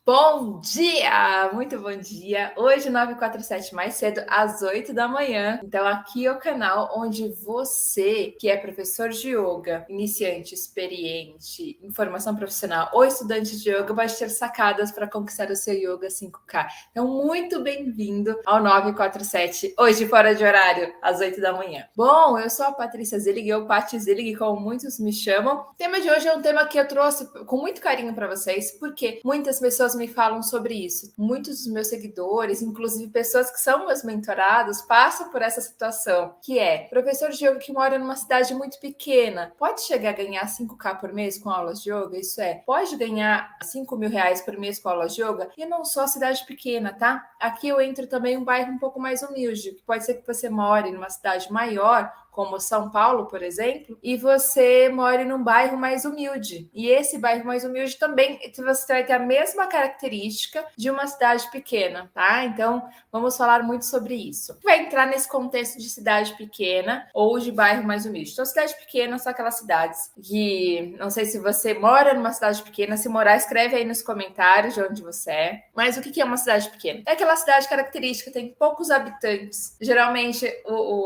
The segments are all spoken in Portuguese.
Bom dia! Muito bom dia! Hoje, 9h47, mais cedo, às 8 da manhã. Então, aqui é o canal onde você, que é professor de yoga, iniciante, experiente, informação profissional ou estudante de yoga, vai ter sacadas para conquistar o seu yoga 5K. Então, muito bem-vindo ao 947, hoje fora de horário, às 8 da manhã. Bom, eu sou a Patrícia Zillig, ou Pati Zillig, como muitos me chamam. O tema de hoje é um tema que eu trouxe com muito carinho para vocês, porque muitas pessoas me falam sobre isso. Muitos dos meus seguidores, inclusive pessoas que são meus mentorados, passam por essa situação, que é professor de yoga que mora numa cidade muito pequena, pode chegar a ganhar 5K por mês com aulas de yoga? Isso é, pode ganhar 5 mil reais por mês com aulas de yoga? E não só cidade pequena, tá? Aqui eu entro também um bairro um pouco mais humilde, que pode ser que você more numa cidade maior, como São Paulo, por exemplo, e você mora num bairro mais humilde. E esse bairro mais humilde também você vai ter a mesma característica de uma cidade pequena, tá? Então, vamos falar muito sobre isso. Vai entrar nesse contexto de cidade pequena ou de bairro mais humilde. Então, cidade pequena são aquelas cidades que, não sei se você mora numa cidade pequena, se morar, escreve aí nos comentários de onde você é. Mas o que é uma cidade pequena? É aquela cidade característica, tem poucos habitantes. Geralmente,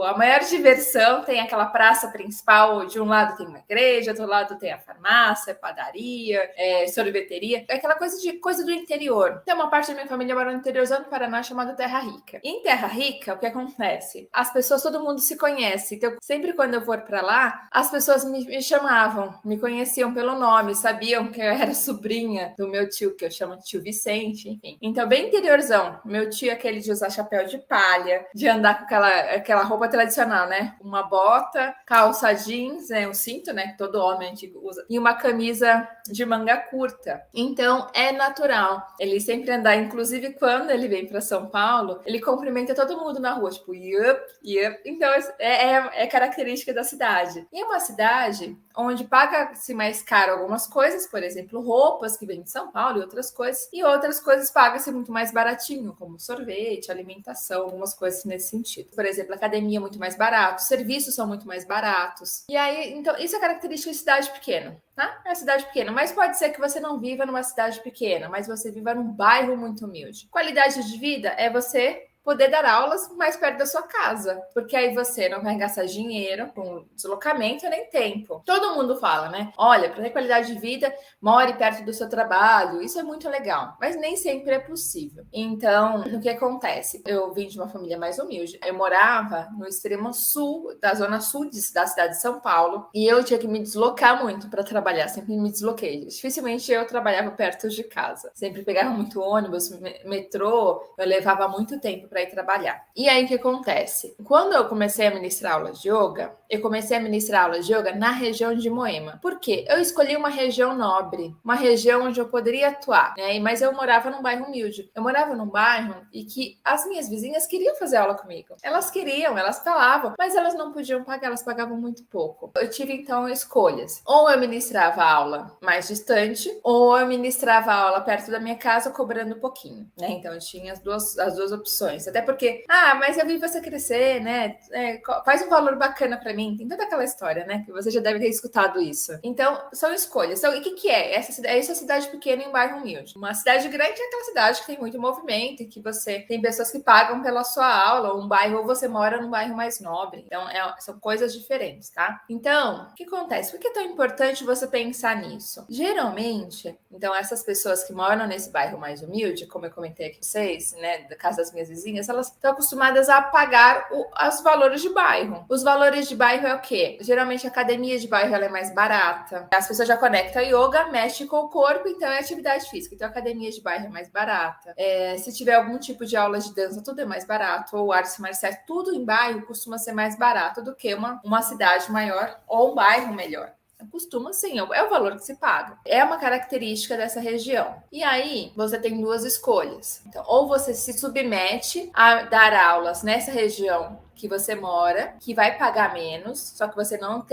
a maior diversão tem aquela praça principal, de um lado tem uma igreja, do outro lado tem a farmácia, padaria, sorveteria, é aquela coisa do interior. Tem uma parte da minha família mora no interiorzão do Paraná chamada Terra Rica. E em Terra Rica, o que acontece? As pessoas, todo mundo se conhece. Então, sempre quando eu for para lá, as pessoas me chamavam, me conheciam pelo nome, sabiam que eu era sobrinha do meu tio, que eu chamo de tio Vicente, enfim. Então, bem interiorzão. Meu tio é aquele de usar chapéu de palha, de andar com aquela roupa tradicional, né? Uma bota, calça jeans, um cinto, né? Que todo homem antigo usa, e uma camisa de manga curta. Então é natural ele sempre andar, inclusive quando ele vem para São Paulo, ele cumprimenta todo mundo na rua, tipo, yup, yup. Então é característica da cidade. E é uma cidade onde paga-se mais caro algumas coisas, por exemplo, roupas que vêm de São Paulo e outras coisas paga-se muito mais baratinho, como sorvete, alimentação, algumas coisas nesse sentido. Por exemplo, academia é muito mais barato, serviços são muito mais baratos. E aí, então, isso é característica de cidade pequena, tá? É cidade pequena, mas pode ser que você não viva numa cidade pequena, mas você viva num bairro muito humilde. Qualidade de vida é você poder dar aulas mais perto da sua casa, porque aí você não vai gastar dinheiro com deslocamento nem tempo. Todo mundo fala, né? Olha, para ter qualidade de vida, more perto do seu trabalho. Isso é muito legal, mas nem sempre é possível. Então, o que acontece? Eu vim de uma família mais humilde. Eu morava no extremo sul, da zona sul da cidade de São Paulo, e eu tinha que me deslocar muito para trabalhar. Sempre me desloquei. Dificilmente eu trabalhava perto de casa. Sempre pegava muito ônibus, metrô. Eu levava muito tempo para ir trabalhar. E aí o que acontece? Quando eu comecei a ministrar aulas de yoga, eu comecei a ministrar aulas de yoga na região de Moema. Por quê? Eu escolhi uma região nobre, uma região onde eu poderia atuar, né? Mas eu morava num bairro humilde. Eu morava num bairro e que as minhas vizinhas queriam fazer aula comigo. Elas queriam, elas falavam, mas elas não podiam pagar, elas pagavam muito pouco. Eu tive então escolhas. Ou eu ministrava aula mais distante, ou eu ministrava aula perto da minha casa cobrando um pouquinho, né? Então eu tinha as duas opções. Até porque, mas eu vi você crescer, né? Faz um valor bacana para mim. Tem toda aquela história, né? Que você já deve ter escutado isso. Então, são escolhas. Então, e o que é? Essa cidade pequena em um bairro humilde. Uma cidade grande é aquela cidade que tem muito movimento, e que você tem pessoas que pagam pela sua aula, ou um bairro, ou você mora num bairro mais nobre. Então, são coisas diferentes, tá? Então, o que acontece? Por que é tão importante você pensar nisso? Geralmente, então, essas pessoas que moram nesse bairro mais humilde, como eu comentei aqui com vocês, né? Da casa das minhas vizinhas, elas estão acostumadas a pagar os valores de bairro. Os valores de bairro é o quê? Geralmente a academia de bairro ela é mais barata. As pessoas já conectam yoga, mexe com o corpo, então é atividade física. Então a academia de bairro é mais barata. Se tiver algum tipo de aula de dança, tudo é mais barato. Ou artes marciais, tudo em bairro costuma ser mais barato do que uma cidade maior ou um bairro melhor. Costuma sim, é o valor que se paga. É uma característica dessa região. E aí, você tem duas escolhas. Então, ou você se submete a dar aulas nessa região que você mora, que vai pagar menos, só que você não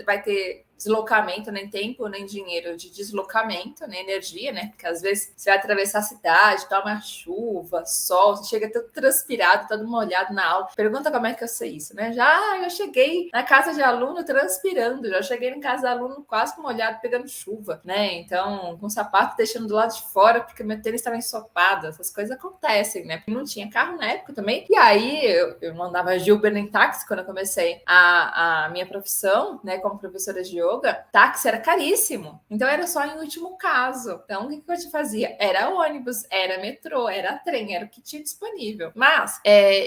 vai ter deslocamento, nem tempo, nem dinheiro de deslocamento, nem energia, né? Porque às vezes você vai atravessar a cidade, toma chuva, sol, você chega todo transpirado, todo molhado na aula. Pergunta como é que eu sei isso, né? Eu cheguei na casa de aluno transpirando, já cheguei em casa de aluno quase molhado, pegando chuva, né? Então, com o sapato deixando do lado de fora, porque meu tênis estava ensopado. Essas coisas acontecem, né? Porque não tinha carro na época também. E aí, eu mandava de Uber em táxi quando eu comecei a minha profissão, né? Como professora de yoga. Táxi era caríssimo. Então, era só em último caso. Então, o que eu te fazia? Era ônibus, era metrô, era trem, era o que tinha disponível. Mas,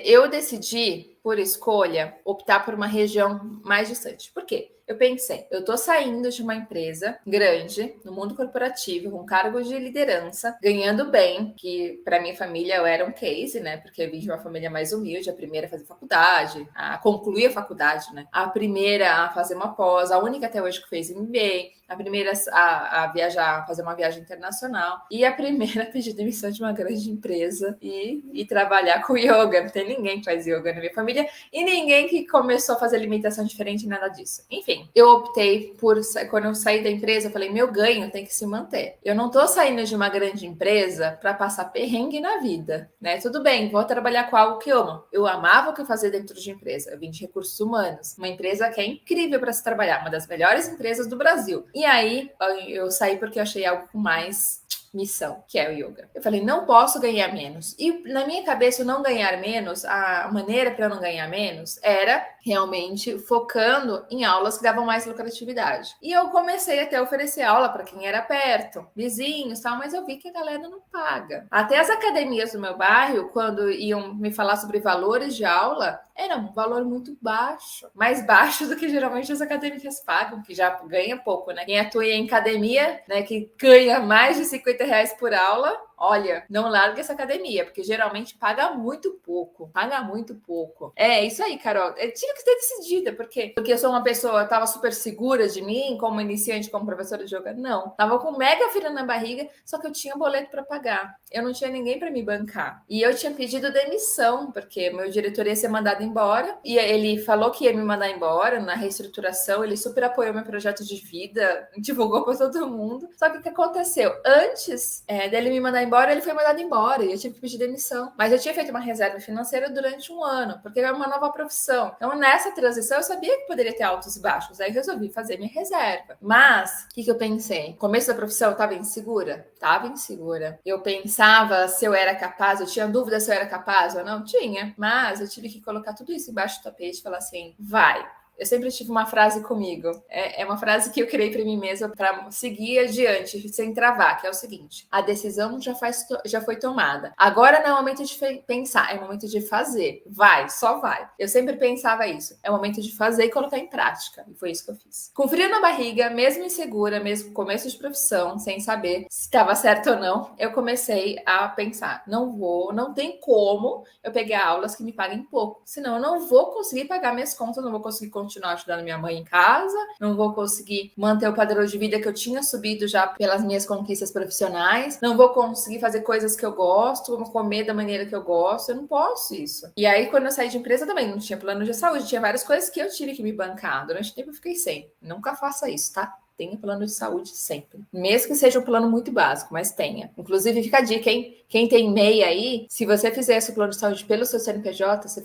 eu decidi, por escolha, optar por uma região mais distante. Por quê? Eu pensei, eu tô saindo de uma empresa grande, no mundo corporativo, com cargo de liderança, ganhando bem, que para minha família eu era um case, né? Porque eu vim de uma família mais humilde, a primeira a fazer faculdade, a concluir a faculdade, né? A primeira a fazer uma pós, a única até hoje que fez MBA, a primeira a viajar, a fazer uma viagem internacional, e a primeira a pedir demissão de uma grande empresa e trabalhar com yoga. Não tem ninguém que faz yoga na minha família e ninguém que começou a fazer alimentação diferente, nada disso. Enfim, eu optei por, quando eu saí da empresa, eu falei, meu ganho tem que se manter. Eu não tô saindo de uma grande empresa para passar perrengue na vida, né? Tudo bem, vou trabalhar com algo que eu amo. Eu amava o que eu fazia dentro de empresa. Eu vim de recursos humanos, uma empresa que é incrível para se trabalhar, uma das melhores empresas do Brasil. E aí, eu saí porque eu achei algo com mais missão, que é o yoga. Eu falei, não posso ganhar menos. E na minha cabeça, o não ganhar menos, a maneira para eu não ganhar menos era realmente focando em aulas que davam mais lucratividade. E eu comecei até a oferecer aula para quem era perto, vizinhos, tal, mas eu vi que a galera não paga. Até as academias do meu bairro, quando iam me falar sobre valores de aula, era um valor muito baixo, mais baixo do que geralmente as academias pagam, que já ganha pouco, né? Quem atua em academia, né, que ganha mais de R$ 50 por aula, olha, não larga essa academia, porque geralmente paga muito pouco. Paga muito pouco. É isso aí, Carol. Eu tinha que ter decidida, porque eu sou uma pessoa, eu tava super segura de mim, como iniciante, como professora de yoga. Não. Tava com mega frio na barriga, só que eu tinha boleto para pagar. Eu não tinha ninguém para me bancar. E eu tinha pedido demissão, porque meu diretor ia ser mandado embora. E ele falou que ia me mandar embora na reestruturação. Ele super apoiou meu projeto de vida, divulgou para todo mundo. Só que o que aconteceu? Antes dele me mandar embora, ele foi mandado embora e eu tive que pedir demissão. Mas eu tinha feito uma reserva financeira durante um ano, porque era uma nova profissão. Então, nessa transição, eu sabia que poderia ter altos e baixos. Aí, eu resolvi fazer minha reserva. Mas, o que eu pensei? No começo da profissão, eu estava insegura? Estava insegura. Eu pensava se eu era capaz, eu tinha dúvida se eu era capaz ou não? Tinha. Mas eu tive que colocar tudo isso embaixo do tapete e falar assim, vai. Eu sempre tive uma frase comigo. É uma frase que eu criei para mim mesma para seguir adiante, sem travar, que é o seguinte: a decisão já foi tomada. Agora não é o momento de pensar, é o momento de fazer. Vai, só vai. Eu sempre pensava isso. É o momento de fazer e colocar em prática. E foi isso que eu fiz. Com frio na barriga, mesmo insegura, mesmo começo de profissão, sem saber se estava certo ou não, eu comecei a pensar: não tem como eu pegar aulas que me paguem pouco. Senão eu não vou conseguir pagar minhas contas, não vou conseguir continuar ajudando minha mãe em casa, não vou conseguir manter o padrão de vida que eu tinha subido já pelas minhas conquistas profissionais, não vou conseguir fazer coisas que eu gosto, comer da maneira que eu gosto, eu não posso isso. E aí, quando eu saí de empresa também, não tinha plano de saúde, tinha várias coisas que eu tive que me bancar. Durante o tempo eu fiquei sem. Nunca faça isso, tá? Tenha plano de saúde sempre. Mesmo que seja um plano muito básico, mas tenha. Inclusive, fica a dica, hein? Quem tem MEI aí, se você fizer esse plano de saúde pelo seu CNPJ, você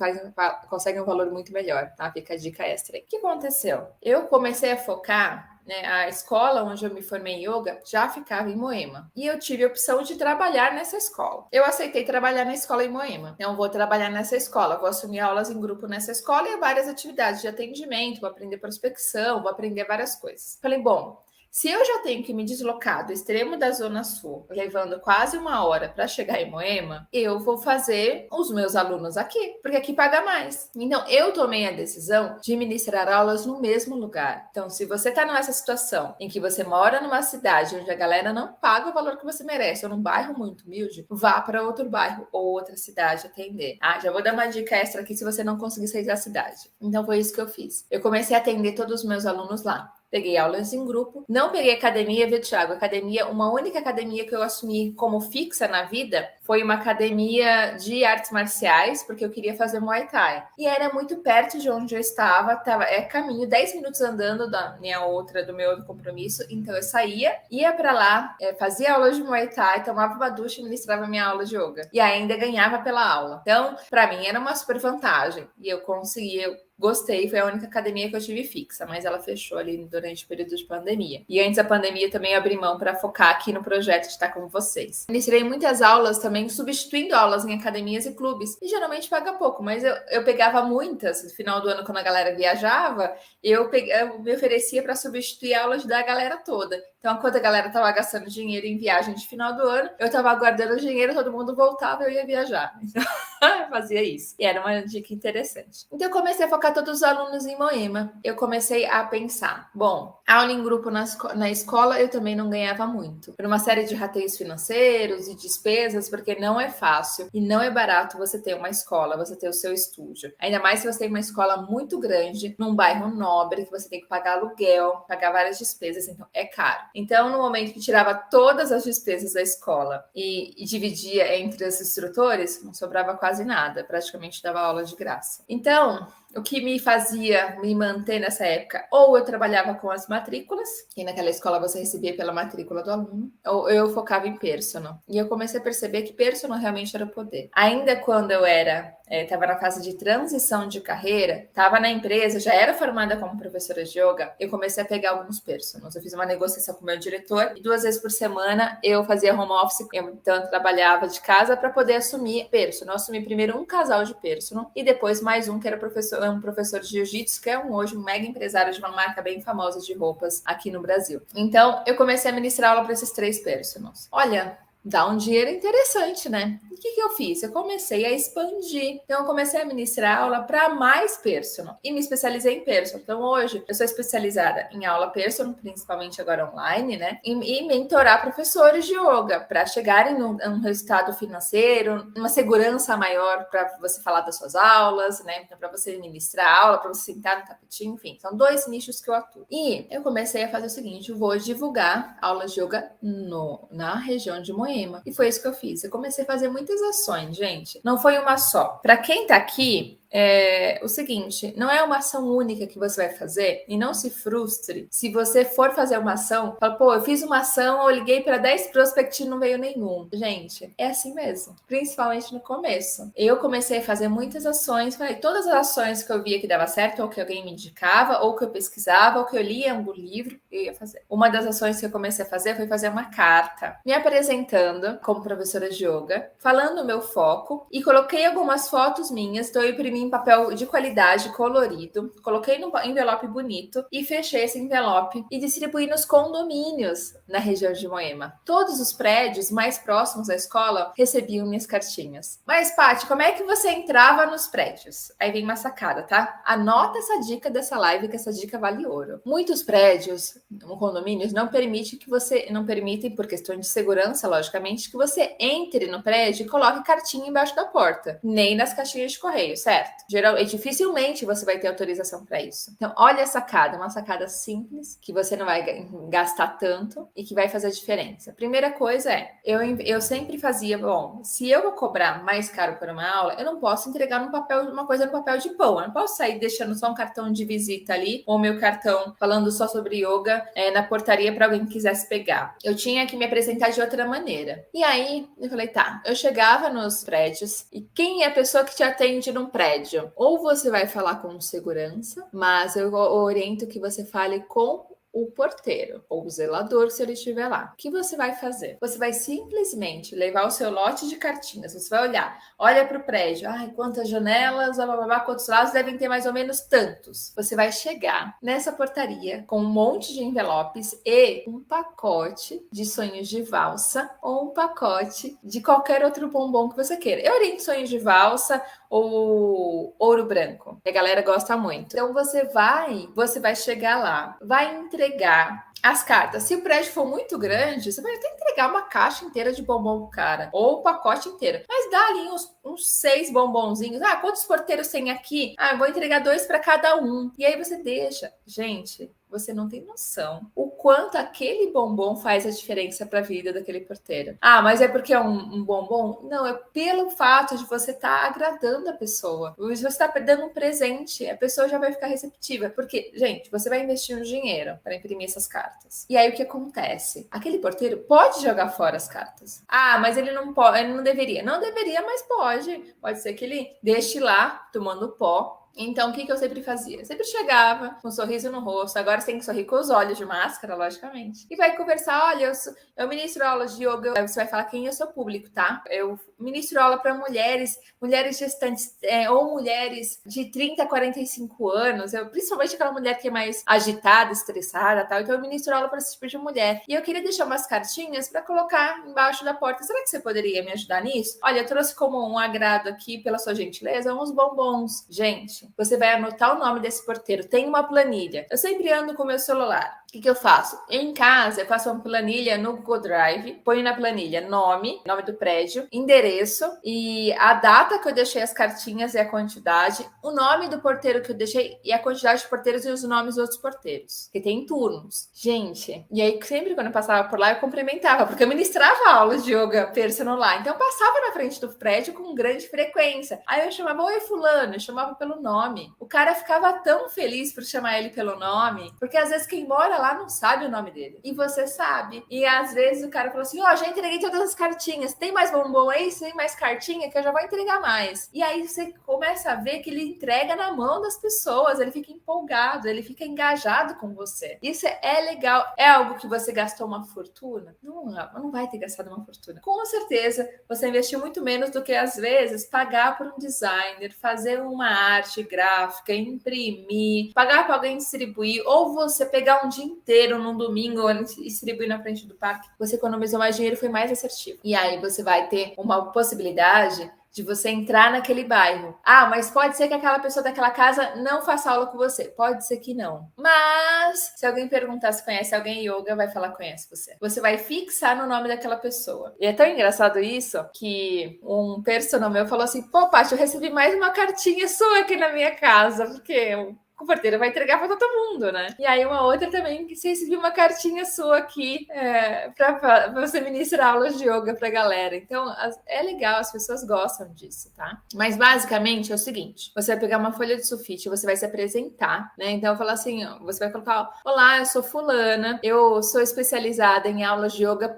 consegue um valor muito melhor, tá? Fica a dica extra aí. O que aconteceu? Eu comecei a focar, né, a escola onde eu me formei em yoga já ficava em Moema. E eu tive a opção de trabalhar nessa escola. Eu aceitei trabalhar na escola em Moema. Então, vou trabalhar nessa escola, vou assumir aulas em grupo nessa escola e várias atividades de atendimento, vou aprender prospecção, vou aprender várias coisas. Falei, bom, se eu já tenho que me deslocar do extremo da Zona Sul, levando quase 1 hora para chegar em Moema, eu vou fazer os meus alunos aqui, porque aqui paga mais. Então, eu tomei a decisão de ministrar aulas no mesmo lugar. Então, se você está nessa situação em que você mora numa cidade onde a galera não paga o valor que você merece, ou num bairro muito humilde, vá para outro bairro ou outra cidade atender. Já vou dar uma dica extra aqui se você não conseguir sair da cidade. Então, foi isso que eu fiz. Eu comecei a atender todos os meus alunos lá. peguei aulas em grupo, não peguei academia, viu, Thiago? Academia, uma única academia que eu assumi como fixa na vida foi uma academia de artes marciais, porque eu queria fazer Muay Thai. E era muito perto de onde eu estava, caminho, 10 minutos andando do meu outro compromisso, então eu saía, ia para lá, fazia aula de Muay Thai, tomava uma ducha e ministrava minha aula de yoga. E ainda ganhava pela aula. Então, para mim, era uma super vantagem. E eu conseguia, gostei, foi a única academia que eu tive fixa, mas ela fechou ali durante o período de pandemia. E antes da pandemia também abri mão para focar aqui no projeto de estar com vocês. Ministrei muitas aulas também, substituindo aulas em academias e clubes. E geralmente paga pouco, mas eu pegava muitas. No final do ano, quando a galera viajava, eu me oferecia para substituir aulas da galera toda. Então, quando a galera estava gastando dinheiro em viagem de final do ano, eu estava guardando dinheiro, todo mundo voltava, eu ia viajar. Então, eu fazia isso. E era uma dica interessante. Então, eu comecei a focar todos os alunos em Moema. Eu comecei a pensar, bom, aula em grupo na escola eu também não ganhava muito. Por uma série de rateios financeiros e despesas, porque não é fácil e não é barato você ter uma escola, você ter o seu estúdio. Ainda mais se você tem uma escola muito grande, num bairro nobre, que você tem que pagar aluguel, pagar várias despesas, então é caro. Então, no momento que tirava todas as despesas da escola e dividia entre os instrutores, não sobrava quase nada, praticamente dava aula de graça. Então, o que me fazia me manter nessa época, ou eu trabalhava com as matrículas, e naquela escola você recebia pela matrícula do aluno, ou eu focava em personal. E eu comecei a perceber que personal realmente era o poder. Ainda quando eu estava na fase de transição de carreira, estava na empresa, já era formada como professora de yoga, eu comecei a pegar alguns personals. Eu fiz uma negociação com o meu diretor e 2 vezes por semana eu fazia home office, então eu trabalhava de casa para poder assumir personal. Eu assumi primeiro um casal de personal e depois mais um que era um professor de jiu-jitsu, que é hoje um mega empresário de uma marca bem famosa de roupas aqui no Brasil. Então, eu comecei a ministrar aula para esses 3 personals. Olha, dá um dinheiro interessante, né? E o que eu fiz? Eu comecei a expandir. Então, eu comecei a ministrar aula para mais personal e me especializei em personal. Então, hoje, eu sou especializada em aula personal, principalmente agora online, né? E mentorar professores de yoga para chegarem num resultado financeiro, uma segurança maior para você falar das suas aulas, né? Para você ministrar aula, para você sentar no tapetinho, enfim. São 2 nichos que eu atuo. E eu comecei a fazer o seguinte: eu vou divulgar aulas de yoga na região de Moema. E foi isso que eu fiz. Eu comecei a fazer muitas ações, gente. Não foi uma só. Para quem tá aqui, o seguinte, não é uma ação única que você vai fazer e não se frustre se você for fazer uma ação, fala, pô, eu fiz uma ação, eu liguei para 10 prospects e não veio nenhum. Gente, é assim mesmo, principalmente no começo. Eu comecei a fazer muitas ações, falei, todas as ações que eu via que dava certo, ou que alguém me indicava, ou que eu pesquisava, ou que eu lia em algum livro, eu ia fazer. Uma das ações que eu comecei a fazer foi fazer uma carta, me apresentando como professora de yoga, falando o meu foco e coloquei algumas fotos minhas, então eu imprimi em papel de qualidade colorido, coloquei num envelope bonito e fechei esse envelope e distribuí nos condomínios na região de Moema. Todos os prédios mais próximos da escola recebiam minhas cartinhas. Mas, Paty, como é que você entrava nos prédios? Aí vem uma sacada, tá? Anota essa dica dessa live, que essa dica vale ouro. Muitos prédios, condomínios, não permitem, por questão de segurança, logicamente, que você entre no prédio e coloque cartinha embaixo da porta, nem nas caixinhas de correio, certo? Geralmente, dificilmente você vai ter autorização para isso. Então, olha a sacada, uma sacada simples, que você não vai gastar tanto e que vai fazer a diferença. A primeira coisa eu sempre fazia, bom, se eu vou cobrar mais caro por uma aula, eu não posso entregar uma coisa no papel de pão. Eu não posso sair deixando só um cartão de visita ali, ou meu cartão falando só sobre yoga na portaria para alguém que quisesse pegar. Eu tinha que me apresentar de outra maneira. E aí, eu falei, tá, eu chegava nos prédios e quem é a pessoa que te atende num prédio? Ou você vai falar com segurança, mas eu oriento que você fale com o porteiro ou o zelador, se ele estiver lá. O que você vai fazer? Você vai simplesmente levar o seu lote de cartinhas. Você vai olha para o prédio. Ai, quantas janelas, quantos lados, devem ter mais ou menos tantos. Você vai chegar nessa portaria com um monte de envelopes e um pacote de sonhos de valsa ou um pacote de qualquer outro bombom que você queira. Eu oriento sonhos de valsa ou ouro branco, que a galera gosta muito. Então você vai chegar lá, vai entregar as cartas. Se o prédio for muito grande, você vai até entregar uma caixa inteira de bombom pro cara, ou o pacote inteiro. Mas dá ali uns 6 bombonzinhos. Ah, quantos porteiros tem aqui? Ah, eu vou entregar 2 para cada um. E aí você deixa. Gente, você não tem noção o quanto aquele bombom faz a diferença para a vida daquele porteiro. Ah, mas é porque é um bombom? Não, é pelo fato de você estar agradando a pessoa. Você está dando um presente, a pessoa já vai ficar receptiva. Porque, gente, você vai investir um dinheiro para imprimir essas cartas. E aí o que acontece? Aquele porteiro pode jogar fora as cartas. Ah, mas ele não pode, ele não deveria. Não deveria, mas pode. Pode ser que ele deixe lá tomando pó. Então, o que eu sempre fazia? Eu sempre chegava com um sorriso no rosto. Agora você tem que sorrir com os olhos de máscara, logicamente. E vai conversar. Olha, eu ministro aulas de yoga. Você vai falar quem é o seu público, tá? Eu ministro aula para mulheres gestantes ou mulheres de 30 a 45 anos. Principalmente aquela mulher que é mais agitada, estressada, tal. Então, eu ministro aula para esse tipo de mulher. E eu queria deixar umas cartinhas para colocar embaixo da porta. Será que você poderia me ajudar nisso? Olha, eu trouxe como um agrado aqui, pela sua gentileza, uns bombons. Gente, você vai anotar o nome desse porteiro. Tem uma planilha. Eu sempre ando com o meu celular. O que eu faço? Em casa, eu faço uma planilha no Google Drive, ponho na planilha nome do prédio, endereço e a data que eu deixei as cartinhas e a quantidade, o nome do porteiro que eu deixei e a quantidade de porteiros e os nomes dos outros porteiros, que tem turnos. Gente, e aí sempre quando eu passava por lá, eu cumprimentava, porque eu ministrava aulas de yoga personal lá, então eu passava na frente do prédio com grande frequência. Aí eu chamava, oi fulano, eu chamava pelo nome. O cara ficava tão feliz por chamar ele pelo nome, porque às vezes quem mora lá não sabe o nome dele. E você sabe. E às vezes o cara falou assim, ó, já entreguei todas as cartinhas. Tem mais bombom aí? Tem mais cartinha? Que eu já vou entregar mais. E aí você começa a ver que ele entrega na mão das pessoas. Ele fica empolgado, ele fica engajado com você. Isso é legal. É algo que você gastou uma fortuna? Não vai ter gastado uma fortuna. Com certeza, você investiu muito menos do que, às vezes, pagar por um designer, fazer uma arte gráfica, imprimir, pagar para alguém distribuir, ou você pegar um dia inteiro num domingo e distribuir na frente do parque. Você economizou mais dinheiro e foi mais assertivo. E aí você vai ter uma possibilidade de você entrar naquele bairro. Ah, mas pode ser que aquela pessoa daquela casa não faça aula com você. Pode ser que não. Mas, se alguém perguntar se conhece alguém em yoga, vai falar que conhece você. Você vai fixar no nome daquela pessoa. E é tão engraçado isso, que um personal meu falou assim, pô, Paty, eu recebi mais uma cartinha sua aqui na minha casa, porque o porteiro vai entregar para todo mundo, né? E aí uma outra também, que você recebeu uma cartinha sua aqui para você ministrar aulas de yoga para a galera. Então, é legal, as pessoas gostam disso, tá? Mas basicamente é o seguinte, você vai pegar uma folha de sulfite, você vai se apresentar, né? Então, falar assim, ó, você vai colocar, olá, eu sou fulana, eu sou especializada em aulas de yoga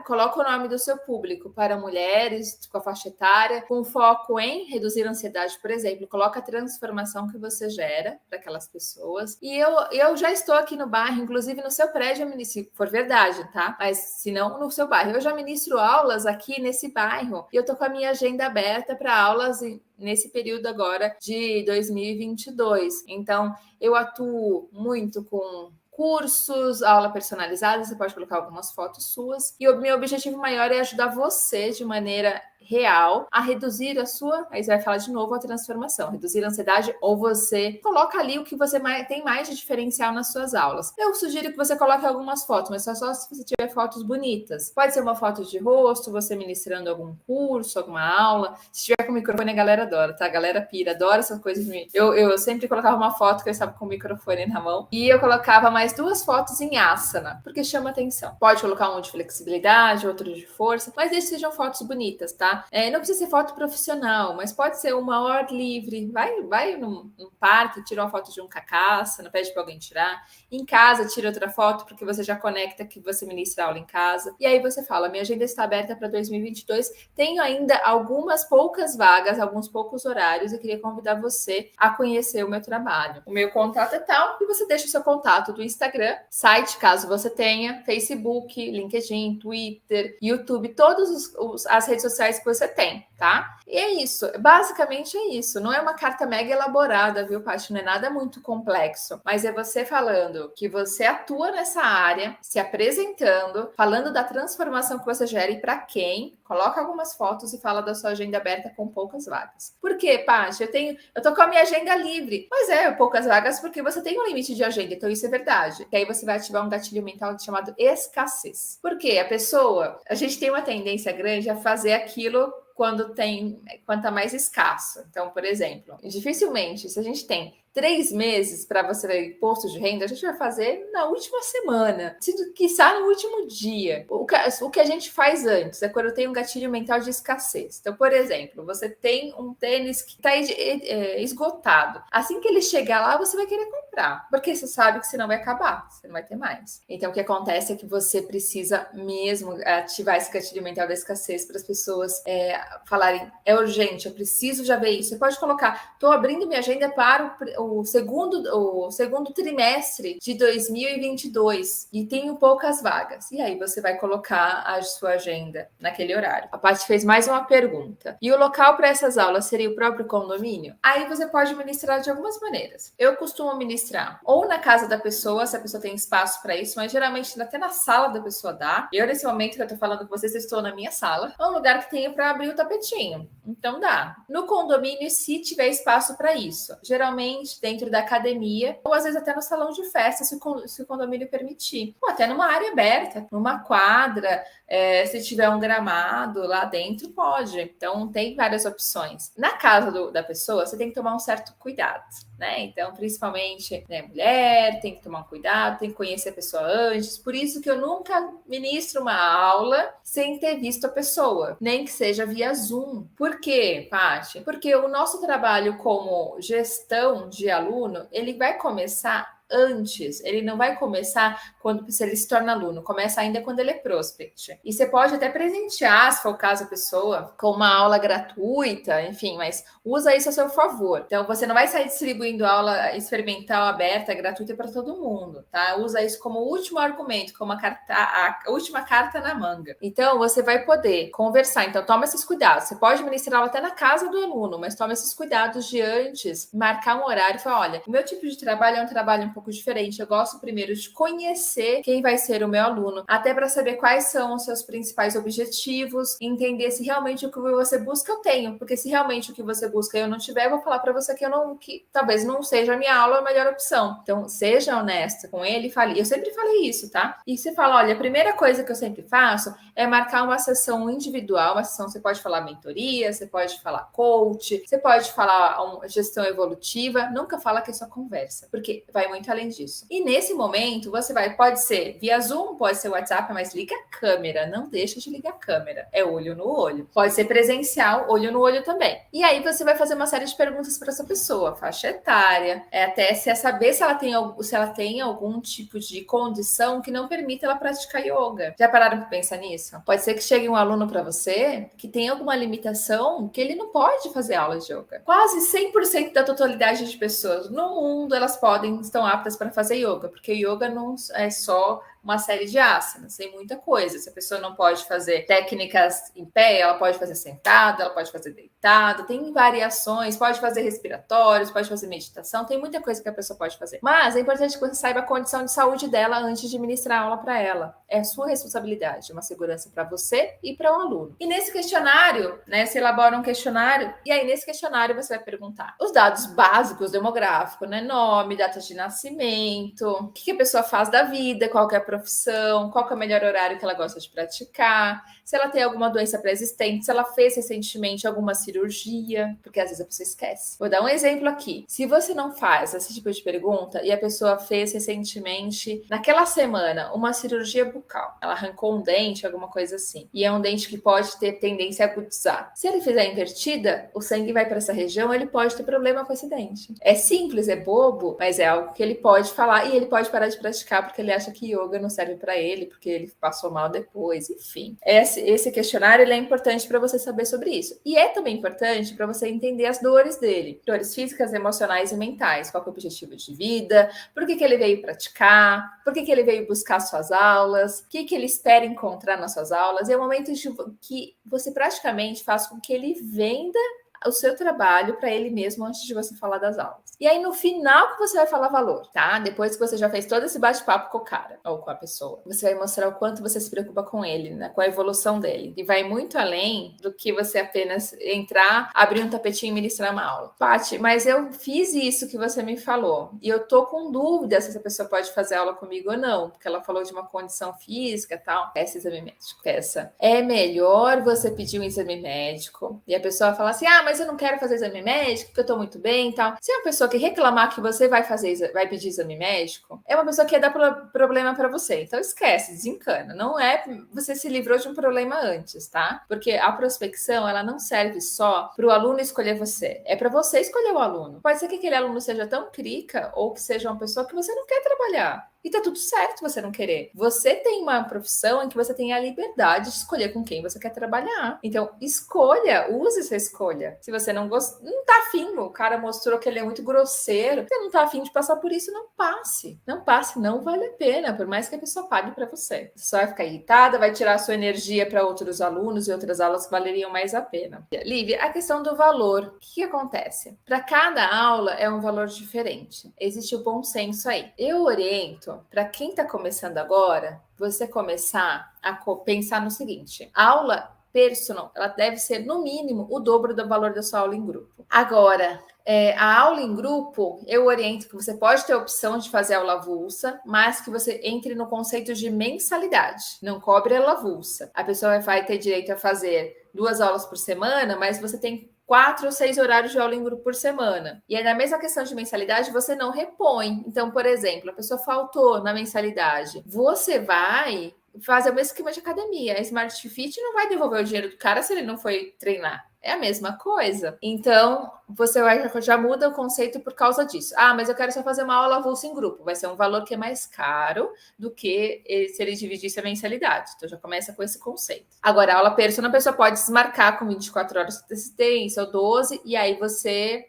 coloca o nome do seu público, para mulheres com a faixa etária, com foco em reduzir a ansiedade, por exemplo, coloca a transformação que você gera para aquelas pessoas. E eu já estou aqui no bairro, inclusive no seu prédio, se for verdade, tá? Mas se não, no seu bairro. Eu já ministro aulas aqui nesse bairro e eu tô com a minha agenda aberta para aulas nesse período agora de 2022. Então, eu atuo muito com cursos, aula personalizada, você pode colocar algumas fotos suas. E o meu objetivo maior é ajudar você de maneira real a reduzir a sua, aí você vai falar de novo a transformação, reduzir a ansiedade, ou você coloca ali o que você tem mais de diferencial nas suas aulas. Eu sugiro que você coloque algumas fotos, mas só se você tiver fotos bonitas. Pode ser uma foto de rosto, você ministrando algum curso, alguma aula. Se tiver com microfone, a galera adora, tá? A galera pira, adora essas coisas de mim. Eu sempre colocava uma foto que eu estava com o microfone na mão e eu colocava mais 2 fotos em asana, porque chama atenção. Pode colocar um de flexibilidade, outro de força, mas desde que sejam fotos bonitas, tá? Não precisa ser foto profissional, mas pode ser uma ao ar livre. Vai num parque, tira uma foto de um cacaça, não pede para alguém tirar. Em casa, tira outra foto, porque você já conecta que você ministra aula em casa. E aí você fala, minha agenda está aberta para 2022. Tenho ainda algumas poucas vagas, alguns poucos horários. Eu queria convidar você a conhecer o meu trabalho. O meu contato é tal, e você deixa o seu contato do Instagram, site, caso você tenha, Facebook, LinkedIn, Twitter, YouTube, todas as redes sociais que você tem, tá? E é isso, basicamente é isso. Não é uma carta mega elaborada, viu, Paty? Não é nada muito complexo, mas é você falando que você atua nessa área, se apresentando, falando da transformação que você gera e para quem, coloca algumas fotos e fala da sua agenda aberta com poucas vagas. Por quê, Paty? Eu tô com a minha agenda livre. Mas poucas vagas porque você tem um limite de agenda, então isso é verdade. E aí você vai ativar um gatilho mental chamado escassez. Por quê? A gente tem uma tendência grande a fazer aquilo quanto mais escasso. Então, por exemplo, dificilmente, se a gente tem 3 meses para você ver imposto de renda, a gente vai fazer na última semana, quiçá no último dia. O que a gente faz antes é quando eu tenho um gatilho mental de escassez. Então, por exemplo, você tem um tênis que está esgotado. Assim que ele chegar lá, você vai querer comprar, porque você sabe que senão vai acabar, você não vai ter mais. Então, o que acontece é que você precisa mesmo ativar esse gatilho mental da escassez para as pessoas falarem, é urgente, eu preciso já ver isso. Você pode colocar, estou abrindo minha agenda para o segundo trimestre de 2022 e tenho poucas vagas. E aí você vai colocar a sua agenda naquele horário. A Paty fez mais uma pergunta. E o local para essas aulas seria o próprio condomínio? Aí você pode ministrar de algumas maneiras. Eu costumo ministrar ou na casa da pessoa, se a pessoa tem espaço para isso, mas geralmente até na sala da pessoa dá. Eu, nesse momento que eu tô falando com vocês, estou na minha sala. É um lugar que tenha para abrir o tapetinho. Então dá. No condomínio, se tiver espaço para isso. Geralmente dentro da academia, ou às vezes até no salão de festa, se o condomínio permitir. Ou até numa área aberta, numa quadra, se tiver um gramado lá dentro, pode. Então tem várias opções. Na casa da pessoa, você tem que tomar um certo cuidado, né? Então, principalmente, né, mulher, tem que tomar um cuidado, tem que conhecer a pessoa antes. Por isso que eu nunca ministro uma aula sem ter visto a pessoa, nem que seja via Zoom. Por quê, Paty? Porque o nosso trabalho como gestão de aluno, ele vai começar antes, ele não vai começar quando se ele se torna aluno, começa ainda quando ele é prospect. E você pode até presentear, se for o caso, a pessoa com uma aula gratuita, enfim, mas usa isso a seu favor. Então, você não vai sair distribuindo aula experimental aberta, gratuita para todo mundo, tá? Usa isso como último argumento, como a última carta na manga. Então, você vai poder conversar. Então, toma esses cuidados. Você pode ministrar aula até na casa do aluno, mas toma esses cuidados de antes, marcar um horário e falar, olha, o meu tipo de trabalho é um trabalho um pouco diferente. Eu gosto primeiro de conhecer quem vai ser o meu aluno, até para saber quais são os seus principais objetivos, entender se realmente o que você busca eu tenho, porque se realmente o que você busca eu não tiver, eu vou falar para você que talvez não seja a minha aula a melhor opção. Então, seja honesta com ele e fale. Eu sempre falei isso, tá? E você fala, olha, a primeira coisa que eu sempre faço é marcar uma sessão individual, uma sessão, você pode falar mentoria, você pode falar coach, você pode falar gestão evolutiva, nunca fala que é só conversa, porque vai muito além disso. E nesse momento, você pode ser via Zoom, pode ser WhatsApp, mas liga a câmera, não deixa de ligar a câmera, é olho no olho. Pode ser presencial, olho no olho também. E aí você vai fazer uma série de perguntas para essa pessoa, faixa etária, até se saber se ela tem algum tipo de condição que não permita ela praticar yoga. Já pararam para pensar nisso? Pode ser que chegue um aluno para você que tem alguma limitação que ele não pode fazer aula de yoga. Quase 100% da totalidade de pessoas no mundo, elas estão aptas para fazer yoga, porque yoga não é só uma série de asanas, tem muita coisa. Se a pessoa não pode fazer técnicas em pé, ela pode fazer sentada, ela pode fazer deitada, tem variações, pode fazer respiratórios, pode fazer meditação, tem muita coisa que a pessoa pode fazer. Mas é importante que você saiba a condição de saúde dela antes de ministrar a aula para ela. É sua responsabilidade, é uma segurança para você e para o aluno. E nesse questionário, né, se elabora um questionário, e aí nesse questionário você vai perguntar os dados básicos demográficos, né, nome, data de nascimento, o que a pessoa faz da vida, qual que é a profissão, qual que é o melhor horário que ela gosta de praticar, se ela tem alguma doença pré-existente, se ela fez recentemente alguma cirurgia, porque às vezes a pessoa esquece. Vou dar um exemplo aqui. Se você não faz esse tipo de pergunta e a pessoa fez recentemente, naquela semana, uma cirurgia bucal, ela arrancou um dente, alguma coisa assim, e é um dente que pode ter tendência a agudizar. Se ele fizer invertida, o sangue vai para essa região, ele pode ter problema com esse dente. É simples, é bobo, mas é algo que ele pode falar e ele pode parar de praticar porque ele acha que yoga não serve para ele, porque ele passou mal depois, enfim. Esse questionário ele é importante para você saber sobre isso. E é também importante para você entender as dores dele. Dores físicas, emocionais e mentais. Qual é o objetivo de vida, por que ele veio praticar, por que ele veio buscar suas aulas, o que ele espera encontrar nas suas aulas. É o momento que você praticamente faz com que ele venda o seu trabalho para ele mesmo antes de você falar das aulas. E aí, no final que você vai falar valor, tá? Depois que você já fez todo esse bate-papo com o cara ou com a pessoa, você vai mostrar o quanto você se preocupa com ele, né? Com a evolução dele. E vai muito além do que você apenas entrar, abrir um tapetinho e ministrar uma aula. Paty, mas eu fiz isso que você me falou e eu tô com dúvida se essa pessoa pode fazer aula comigo ou não, porque ela falou de uma condição física e tal. Peça exame médico. Peça. É melhor você pedir um exame médico e a pessoa fala assim, mas eu não quero fazer exame médico, porque eu tô muito bem e tal. Se é uma pessoa que reclamar que você vai pedir exame médico, é uma pessoa que ia dar problema para você. Então esquece, desencana. Não é, você se livrou de um problema antes, tá? Porque a prospecção, ela não serve só para o aluno escolher você, é para você escolher o aluno. Pode ser que aquele aluno seja tão crica ou que seja uma pessoa que você não quer trabalhar. E tá tudo certo você não querer. Você tem uma profissão em que você tem a liberdade de escolher com quem você quer trabalhar. Então, escolha, use essa escolha. Se você não tá afim, o cara mostrou que ele é muito grosseiro, você não tá afim de passar por isso, não passe. Não passe, não vale a pena, por mais que a pessoa pague para você. Você só vai ficar irritada, vai tirar a sua energia para outros alunos e outras aulas que valeriam mais a pena. Lívia, a questão do valor. O que acontece? Para cada aula é um valor diferente. Existe o bom senso aí. Eu oriento para quem está começando agora, você começar a pensar no seguinte: a aula personal, ela deve ser no mínimo o dobro do valor da sua aula em grupo. Agora, a aula em grupo, eu oriento que você pode ter a opção de fazer aula avulsa, mas que você entre no conceito de mensalidade. Não cobre aula avulsa. A pessoa vai ter direito a fazer 2 aulas por semana, mas você tem 4 ou 6 horários de aula em grupo por semana. E aí, na mesma questão de mensalidade, você não repõe. Então, por exemplo, a pessoa faltou na mensalidade. Você vai fazer o mesmo esquema de academia. A Smart Fit não vai devolver o dinheiro do cara se ele não foi treinar. É a mesma coisa. Então, você já muda o conceito por causa disso. Ah, mas eu quero só fazer uma aula avulsa em grupo. Vai ser um valor que é mais caro do que se ele dividisse a mensalidade. Então, já começa com esse conceito. Agora, a aula personal, a pessoa pode desmarcar com 24 horas de antecedência ou 12, e aí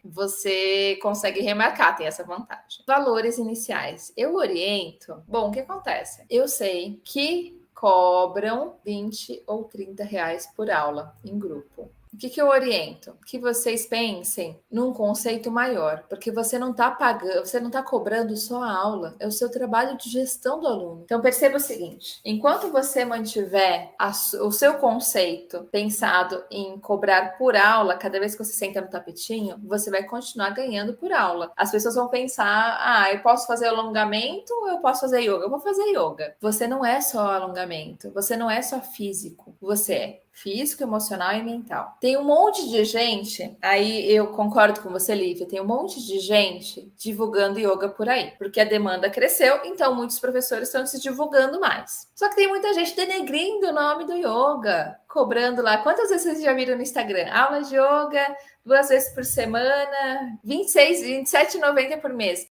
você consegue remarcar, tem essa vantagem. Valores iniciais. Eu oriento. Bom, o que acontece? Eu sei que cobram 20 ou 30 reais por aula em grupo. O que eu oriento? Que vocês pensem num conceito maior, porque você não está pagando, você não está cobrando só a aula, é o seu trabalho de gestão do aluno. Então perceba o seguinte: enquanto você mantiver o seu conceito pensado em cobrar por aula, cada vez que você senta no tapetinho, você vai continuar ganhando por aula. As pessoas vão pensar: eu posso fazer alongamento ou eu posso fazer yoga? Eu vou fazer yoga. Você não é só alongamento, você não é só físico, você é físico, emocional e mental. Tem um monte de gente, aí eu concordo com você, Lívia, tem um monte de gente divulgando yoga por aí, porque a demanda cresceu, então muitos professores estão se divulgando mais. Só que tem muita gente denegrindo o nome do yoga, cobrando lá. Quantas vezes vocês já viram no Instagram? Aula de yoga 2 vezes por semana, 26, 27,90 por mês.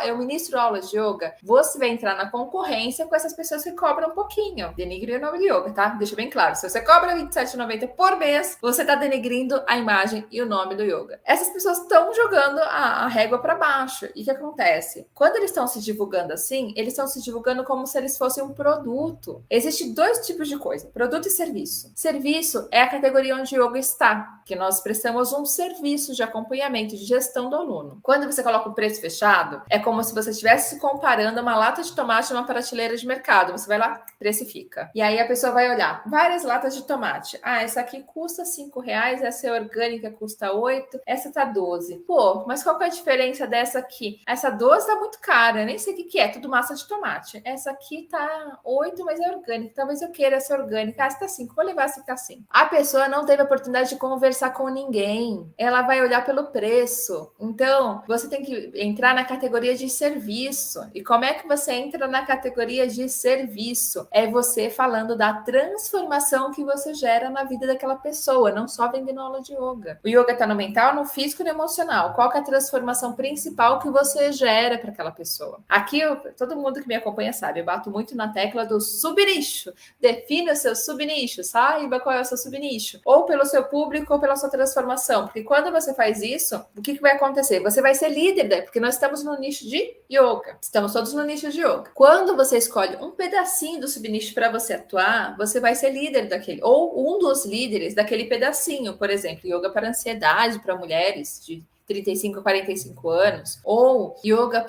Eu ministro aulas de yoga, você vai entrar na concorrência com essas pessoas que cobram um pouquinho. Denigre o nome de yoga, tá? Deixa bem claro. Se você cobra R$27,90 por mês, você tá denegrindo a imagem e o nome do yoga. Essas pessoas estão jogando a régua para baixo. E o que acontece? Quando eles estão se divulgando assim, eles estão se divulgando como se eles fossem um produto. Existem 2 tipos de coisa: produto e serviço. Serviço é a categoria onde o yoga está, que nós prestamos um serviço de acompanhamento, de gestão do aluno. Quando você coloca o preço fechado, é como se você estivesse comparando uma lata de tomate a uma prateleira de mercado. Você vai lá, precifica. E aí a pessoa vai olhar várias latas de tomate. Essa aqui custa R$5, essa é orgânica, custa 8, essa tá 12. Pô, mas qual que é a diferença dessa aqui? Essa 12 tá muito cara, eu nem sei o que é, tudo massa de tomate. Essa aqui tá 8, mas é orgânica. Talvez eu queira essa orgânica. Essa tá 5, vou levar essa que tá 5. A pessoa não teve a oportunidade de conversar com ninguém. Ela vai olhar pelo preço. Então, você tem que entrar na categoria de serviço. E como é que você entra na categoria de serviço? É você falando da transformação que você gera na vida daquela pessoa, não só vendendo aula de yoga. O yoga está no mental, no físico e no emocional. Qual que é a transformação principal que você gera para aquela pessoa? Aqui, todo mundo que me acompanha sabe, eu bato muito na tecla do subnicho. Defina o seu subnicho, saiba qual é o seu subnicho. Ou pelo seu público ou pela sua transformação. Porque quando você faz isso, o que vai acontecer? Você vai ser líder, né? Porque nós estamos no nicho de yoga. Estamos todos no nicho de yoga. Quando você escolhe um pedacinho do subnicho para você atuar, você vai ser líder daquele, ou um dos líderes daquele pedacinho. Por exemplo, yoga para ansiedade, para mulheres de 35, 45 anos, ou yoga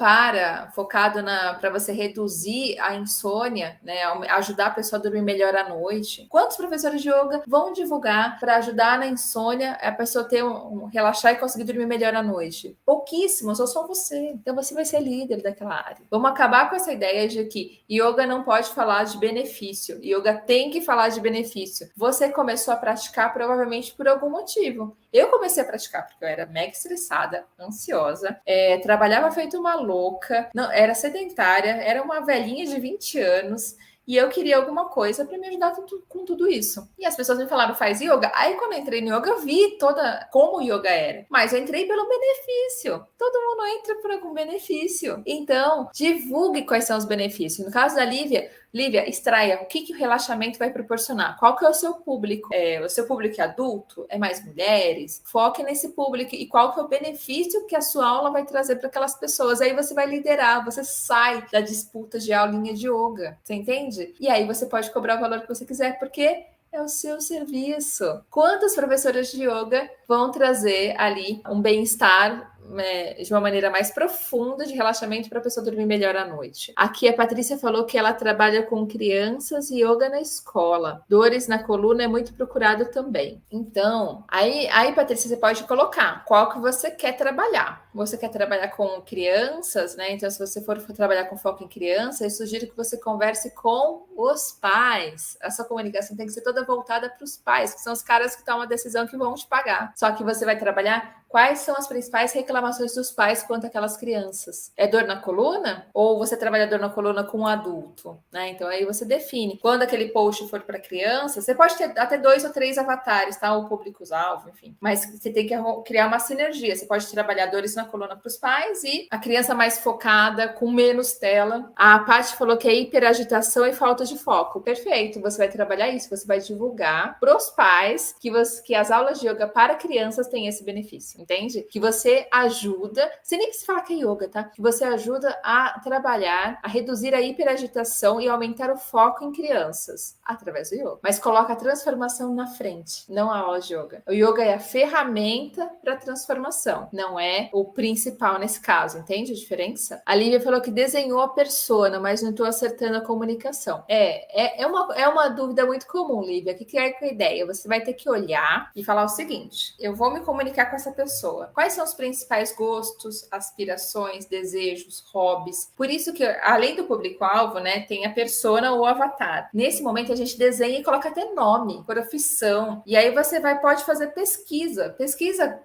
focado para você reduzir a insônia, né, ajudar a pessoa a dormir melhor à noite. Quantos professores de yoga vão divulgar para ajudar na insônia, a pessoa ter relaxar e conseguir dormir melhor à noite? Pouquíssimos, ou só você. Então você vai ser líder daquela área. Vamos acabar com essa ideia de que yoga não pode falar de benefício. Yoga tem que falar de benefício. Você começou a praticar provavelmente por algum motivo. Eu comecei a praticar porque eu era mega estressada, ansiosa, trabalhava feito uma louca, não, era sedentária, era uma velhinha de 20 anos. E eu queria alguma coisa para me ajudar com tudo isso. E as pessoas me falaram, faz yoga. Aí, quando eu entrei no yoga, eu vi como o yoga era. Mas eu entrei pelo benefício. Todo mundo entra por algum benefício. Então, divulgue quais são os benefícios. No caso da Lívia, extraia o que o relaxamento vai proporcionar. Qual que é o seu público? O seu público é adulto? É mais mulheres? Foque nesse público e qual que é o benefício que a sua aula vai trazer para aquelas pessoas. Aí você vai liderar, você sai da disputa de aulinha de yoga. Você entende? E aí você pode cobrar o valor que você quiser, porque é o seu serviço. Quantos professores de yoga vão trazer ali um bem-estar de uma maneira mais profunda de relaxamento para a pessoa dormir melhor à noite? Aqui a Patrícia falou que ela trabalha com crianças e yoga na escola. Dores na coluna é muito procurado também. Então, aí Patrícia, você pode colocar qual que você quer trabalhar. Você quer trabalhar com crianças, né? Então, se você for trabalhar com foco em crianças, eu sugiro que você converse com os pais. A sua comunicação tem que ser toda voltada para os pais, que são os caras que tomam a decisão que vão te pagar. Só que você vai trabalhar quais são as principais reclamações dos pais quanto àquelas crianças. É dor na coluna? Ou você trabalha dor na coluna com um adulto? Né? Então, aí você define. Quando aquele post for para criança, você pode ter até 2 ou 3 avatares, tá? Ou públicos-alvo, enfim. Mas você tem que criar uma sinergia. Você pode trabalhar dores na coluna para os pais e a criança mais focada, com menos tela. A Paty falou que é hiperagitação e falta de foco. Perfeito. Você vai trabalhar isso. Você vai divulgar para os pais que as aulas de yoga para crianças têm esse benefício. Entende? Que você ajuda, sem nem precisa falar que é yoga, tá? Que você ajuda a trabalhar, a reduzir a hiperagitação e aumentar o foco em crianças através do yoga. Mas coloca a transformação na frente, não a aula de yoga. O yoga é a ferramenta para a transformação, não é o principal nesse caso, entende a diferença? A Lívia falou que desenhou a persona, mas não estou acertando a comunicação. É uma dúvida muito comum, Lívia. O que é a ideia? Você vai ter que olhar e falar o seguinte: eu vou me comunicar com essa pessoa. Quais são os principais gostos, aspirações, desejos, hobbies? Por isso que, além do público-alvo, né, tem a persona ou avatar. Nesse momento, a gente desenha e coloca até nome, profissão. E aí você pode fazer pesquisa. Pesquisa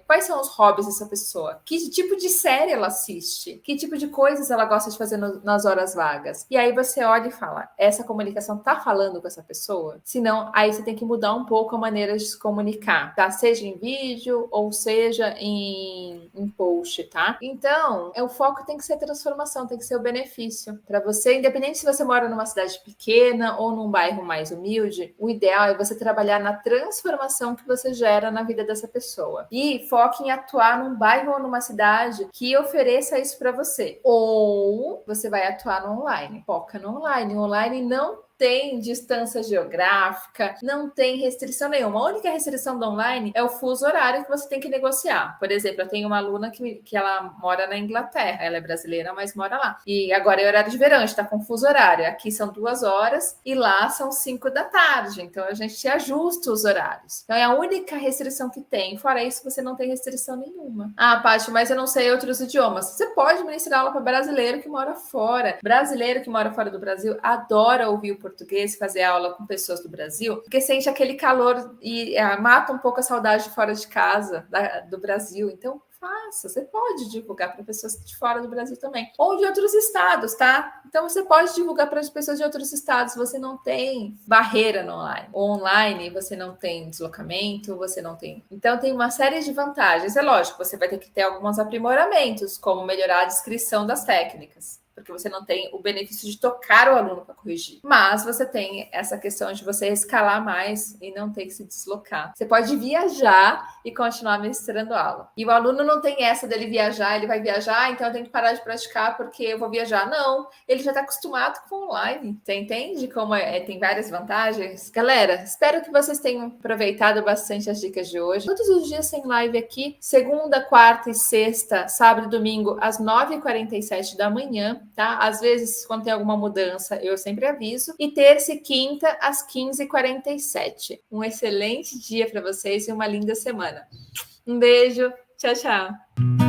quais são os hobbies dessa pessoa. Que tipo de série ela assiste. Que tipo de coisas ela gosta de fazer nas horas vagas. E aí você olha e fala, essa comunicação tá falando com essa pessoa? Se não, aí você tem que mudar um pouco a maneira de se comunicar, tá? Seja em vídeo ou seja em post, tá? Então, o foco tem que ser a transformação, tem que ser o benefício. Para você, independente se você mora numa cidade pequena ou num bairro mais humilde, o ideal é você trabalhar na transformação que você gera na vida dessa pessoa. E foque em atuar num bairro ou numa cidade que ofereça isso para você. Ou você vai atuar no online. Foca no online. O online não tem distância geográfica, não tem restrição nenhuma. A única restrição do online é o fuso horário que você tem que negociar. Por exemplo, eu tenho uma aluna que ela mora na Inglaterra, ela é brasileira, mas mora lá. E agora é horário de verão, a gente tá com fuso horário. Aqui são 2 horas e lá são 5 da tarde. Então a gente ajusta os horários. Então é a única restrição que tem. Fora isso, você não tem restrição nenhuma. Ah, Paty, mas eu não sei outros idiomas. Você pode ministrar aula para brasileiro que mora fora. Brasileiro que mora fora do Brasil adora ouvir o português, fazer aula com pessoas do Brasil, porque sente aquele calor e mata um pouco a saudade de fora de casa, do Brasil. Então, faça. Você pode divulgar para pessoas de fora do Brasil também. Ou de outros estados, tá? Então, você pode divulgar para as pessoas de outros estados. Você não tem barreira no online. Online, você não tem deslocamento, você não tem... Então, tem uma série de vantagens. É lógico, você vai ter que ter alguns aprimoramentos, como melhorar a descrição das técnicas. porque você não tem o benefício de tocar o aluno para corrigir. Mas você tem essa questão de você escalar mais e não ter que se deslocar. Você pode viajar e continuar ministrando aula. E o aluno não tem essa dele viajar, ele vai viajar, então eu tenho que parar de praticar porque eu vou viajar. Não, ele já está acostumado com online. Você entende como tem várias vantagens? Galera, espero que vocês tenham aproveitado bastante as dicas de hoje. Todos os dias tem live aqui, segunda, quarta e sexta, sábado e domingo, às 9h47 da manhã, tá? Às vezes, quando tem alguma mudança, eu sempre aviso. E terça e quinta, às 15h47. Um excelente dia para vocês e uma linda semana. Um beijo, tchau, tchau.